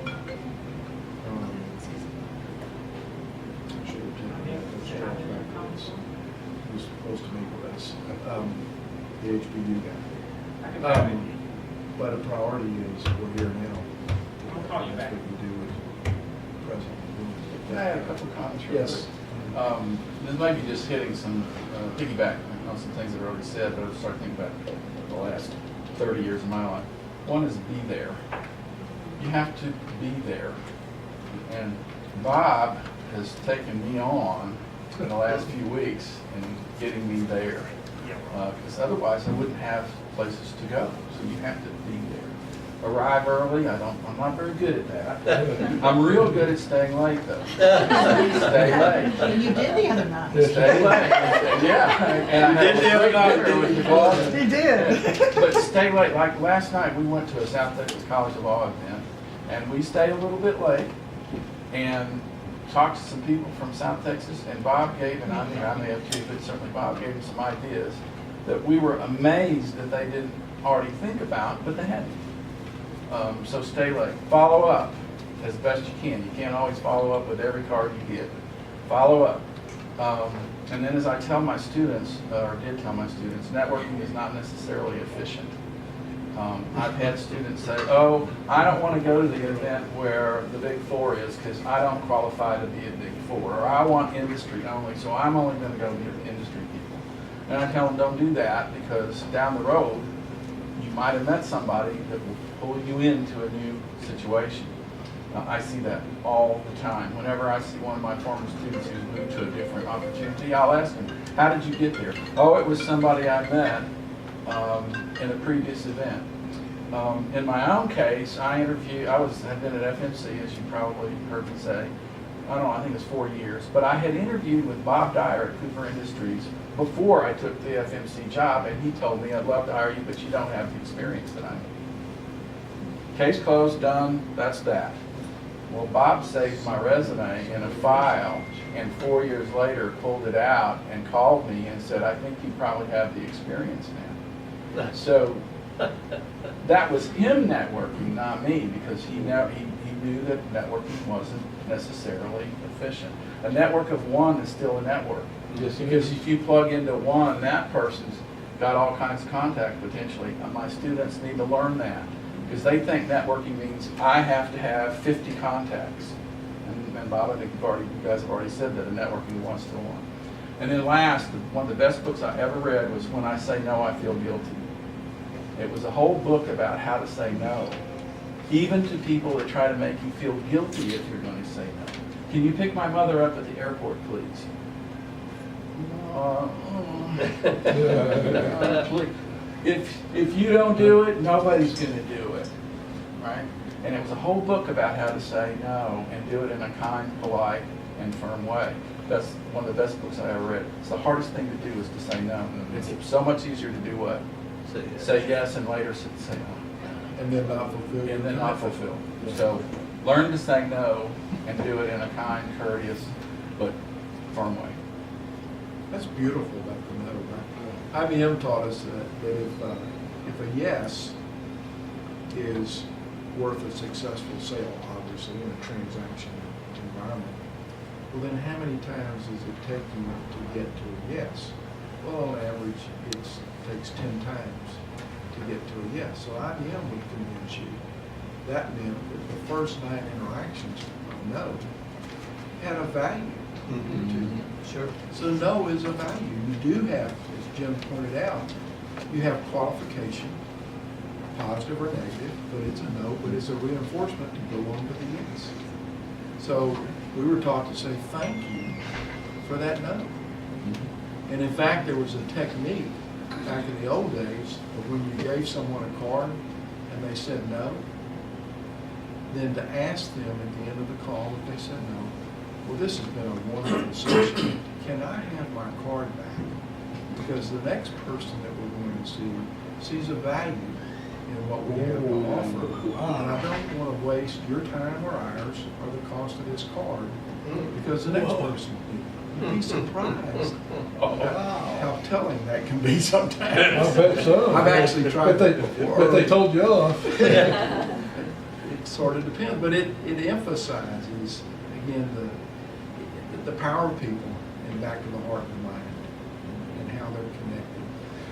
who's supposed to meet with us, the HBU guy. But a priority is we're here now. I'll call you back. That's what we do with President. Can I add a couple of comments real Yes. quick? This might be just hitting some piggyback on some things that were already said, but I started thinking about the last 30 years of my life. One is be there. You have to be there. And Bob has taken me on in the last few weeks in getting me there. Because otherwise I wouldn't have places to go. So you have to be there. Arrive early, I'm not very good at that. I'm real good at staying late though. Stay late. And you did the other night. Stay late. Yeah. And I had a great dinner with the boss. You did. But stay late. Like last night, we went to a South Texas College of Law event, and we stayed a little bit late and talked to some people from South Texas, and Bob gave, and I think I may have too, but certainly Bob gave me some ideas that we were amazed that they didn't already think about, but they hadn't. So stay late. Follow up as best you can. You can't always follow up with every card you get. Follow up. And then as I tell my students, or did tell my students, networking is not necessarily efficient. I've had students say, oh, I don't want to go to the event where the Big Four is because I don't qualify to be a Big Four, or I want industry only, so I'm only going to go to industry people. And I tell them, don't do that, because down the road, you might have met somebody that will pull you into a new situation. I see that all the time. Whenever I see one of my former students who's moved to a different opportunity, I'll ask them, how did you get there? Oh, it was somebody I met in a previous event. In my own case, had been at FMC, as you probably heard me say, I don't know, I think it was 4 years, but I had interviewed with Bob Dyer at Cooper Industries before I took the FMC job, and he told me, I'd love to hire you, but you don't have the experience that I need. Case closed, done, that's that. Well, Bob saved my resume in a file, and 4 years later pulled it out and called me and said, I think you probably have the experience now. So that was him networking, not me, because he knew that networking wasn't necessarily efficient. A network of one is still a network. Yes, Because if you plug into one, that person's got all kinds of contact potentially. And my students need to learn that. Because they think networking means I have to have 50 contacts. And Bob, I think you guys have already said that a networking wants to one. And then last, one of the best books I ever read was When I Say No, I Feel Guilty. It was a whole book about how to say no, even to people that try to make you feel guilty if you're going to say no. Can you pick my mother up at the airport, please? Please. If you don't do it, nobody's going to do it, right? And it was a whole book about how to say no and do it in a kind, polite, and firm way. That's one of the best books I ever read. It's the hardest thing to do is to say no. It's so much easier to do what? Say yes and later say no. And then not fulfill. And then not fulfill. So learn to say no and do it in a kind, courteous, but firm way. That's beautiful about the no, right? IBM taught us that if a yes is worth a successful sale, obviously, in a transaction environment, well then how many times does it take you to get to a yes? Well, on average, it takes 10 times to get to a yes. So IBM would convince you that meant that the first 9 interactions of no had a value to you. Sure. So no is a value. You do have, as Jim pointed out, you have qualification, positive or negative, but it's a no, but it's a reinforcement to go on to the yes. So we were taught to say thank you for that no. And in fact, there was a technique back in the old days of when you gave someone a card and they said no, then to ask them at the end of the call if they said no, well, this has been a wonderful session. Can I have my card back? Because the next person that we're going to see sees a value in what we have to offer. And I don't want to waste your time or ours or the cost of this card because the next person will. You'd be surprised how telling that can be sometimes. I bet so. I've actually tried that before. But they told you off. It sort of depends, but it emphasizes, again, the power of people and back to the heart and the mind and how they're connected.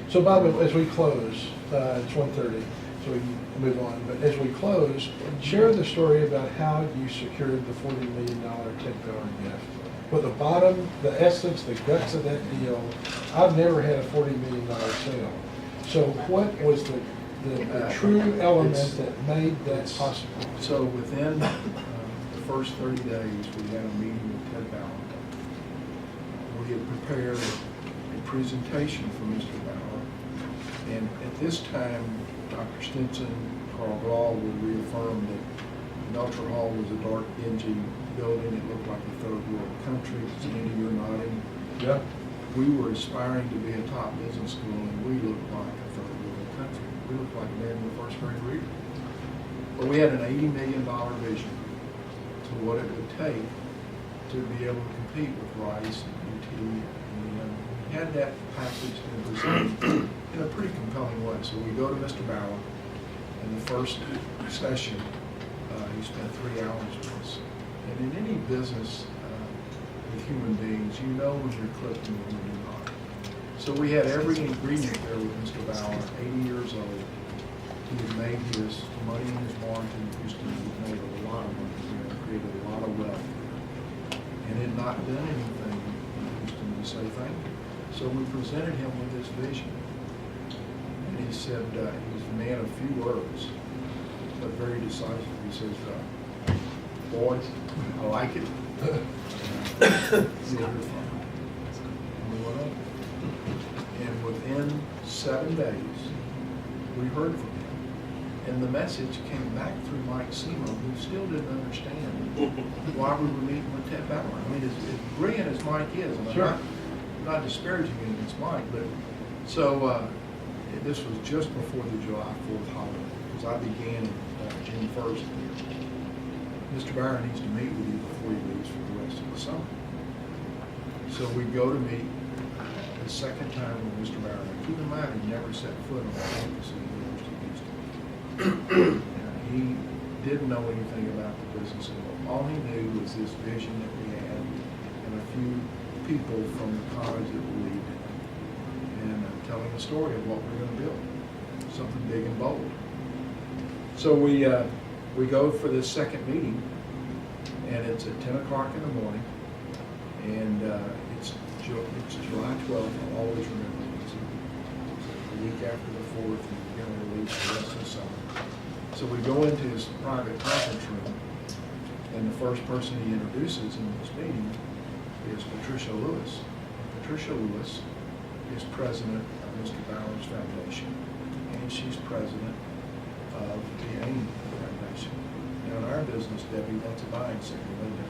So Bob, as we close, it's 1:30, so we can move on. But as we close, share the story about how you secured the $40 million $10 gift. But the bottom, the essence, the guts of that deal, I've never had a $40 million sale. So what was the true element that made that possible? So within the first 30 days, we had a meeting with Ted Bauer. We had prepared a presentation for Mr. Bauer. And at this time, Dr. Stinson, Carl Glaw would reaffirm that Melcher Hall was a dark, dingy building. It looked like a third world country. Sandy, you're nodding. Yeah. We were aspiring to be a top business school, and we looked like a third world country. We looked like men in the first grade reader. But we had an $80 million vision to what it would take to be able to compete with Rice and UT. And we had that packaged and presented in a pretty compelling way. So we go to Mr. Bauer, and the first session, he spent 3 hours with us. And in any business with human beings, you know when you're clipped and when you're not. So we had every ingredient there with Mr. Bauer, 80 years old. He had made his money in his margin in Houston. He had made a lot of money there, created a lot of wealth there, and had not done anything in Houston to say thank you. So we presented him with this vision. And he said, he was a man of few words, but very decisive. He says, boys, I like it. And we went on. And within 7 days, we heard from him. And the message came back through Mike Semo, who still didn't understand why we were meeting with Ted Bauer. I mean, as brilliant as Mike is, and Sure. I'm not disparaging him against Mike, but so this was just before the July 4th holiday, because I began June 1st. Mr. Bauer needs to meet with you before he leaves for the rest of the summer. So we go to meet the second time with Mr. Bauer. Now, keep in mind, he never set foot on the campus of the University of Houston. He didn't know anything about the business at all. All he knew was this vision that we had and a few people from the college that believed in it. And telling the story of what we're going to build, something big and bold. So we go for this second meeting, and it's at 10 o'clock in the morning, and it's July 12th, I'll always remember it. It's the week after the 4th, and we're going to release the rest of the summer. So we go into his private conference room, and the first person he introduces in this meeting is Patricia Lewis. Patricia Lewis is president of Mr. Bowers Foundation, and she's president of the AIM Foundation. Now, in our business, Debbie, that's a buying signal, isn't it?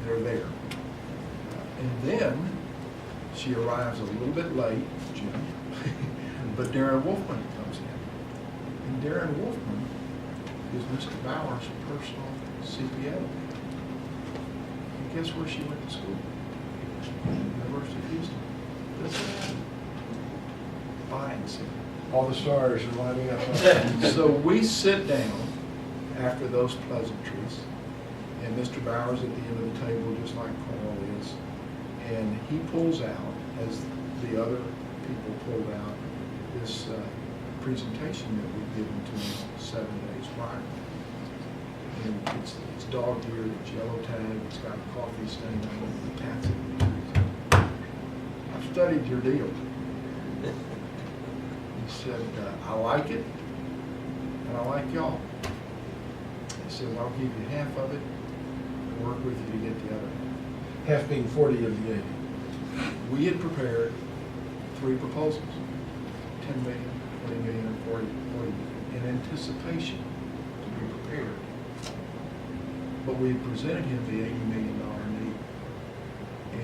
They're there. And then she arrives a little bit late, Jim, but Darren Wolfman comes in. And Darren Wolfman is Mr. Bowers' personal CPA. And guess where she went to school? University of Houston. That's a buying signal. All the stars are lining up. So we sit down after those pleasantries, and Mr. Bowers at the end of the table, just like Carl is, and he pulls out, as the other people pulled out, this presentation that we've given to him 7 days prior. And it's dog-eared, it's yellow tag, it's got a coffee stain on it, the cat's in it. I've studied your deal. He said, I like it, and I like y'all. He said, I'll give you half of it, and work with you to get the other half. Half being 40 of the 80. We had prepared 3 proposals, 10 million, 20 million, and 40 million, in anticipation to be prepared. But we had presented him the $80 million need,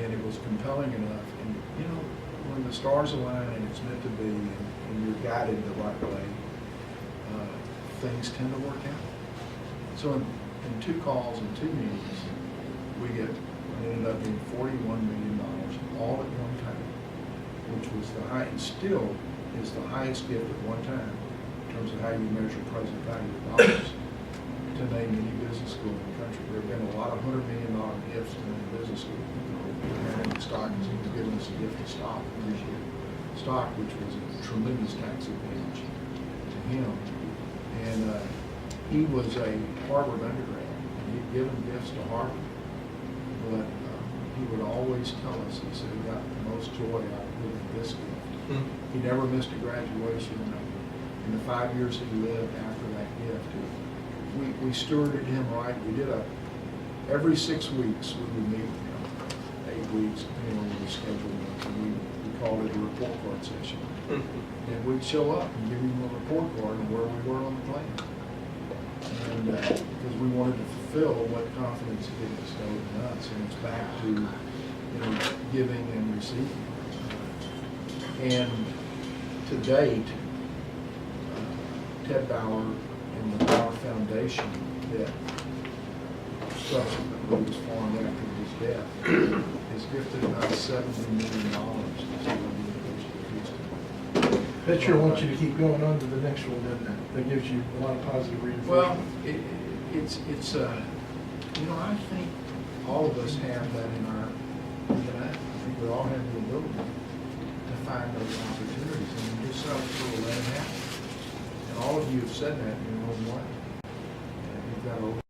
and it was compelling enough. And you know, when the stars align and it's meant to be, and you're guided the right way, things tend to work out. So in 2 calls and 2 meetings, we ended up being $41 million all at one time, which was the high, and still is the highest gift at one time in terms of how you measure present value of dollars to name any business school in the country. There have been a lot of $100 million gifts to name business school. And stock has given us a gift of stock this year. Stock, which was a tremendous tax advantage to him. And he was a Harvard undergrad. He'd given gifts to Harvard, but he would always tell us, he said he got the most joy out of giving this gift. He never missed a graduation. In the 5 years he lived after that gift, we stewarded him right. We did every 6 weeks we would meet with him, 8 weeks, depending on when we scheduled it, and we called it a report card session. And we'd show up and give him a report card on where we were on the plan. And because we wanted to fulfill what confidence he had bestowed in us, and it's back to giving and receiving. And to date, Ted Bauer and the Bauer Foundation that subsequently was formed after his death has gifted about $70 million to the University of Houston. That sure wants you to keep going on to the next one, doesn't it? That gives you a lot of positive reinforcement. Well, I think all of us have that in our DNA. I think we all have the ability to find those opportunities, and you just sort of let it happen. And all of you have said that in your own way. You've got a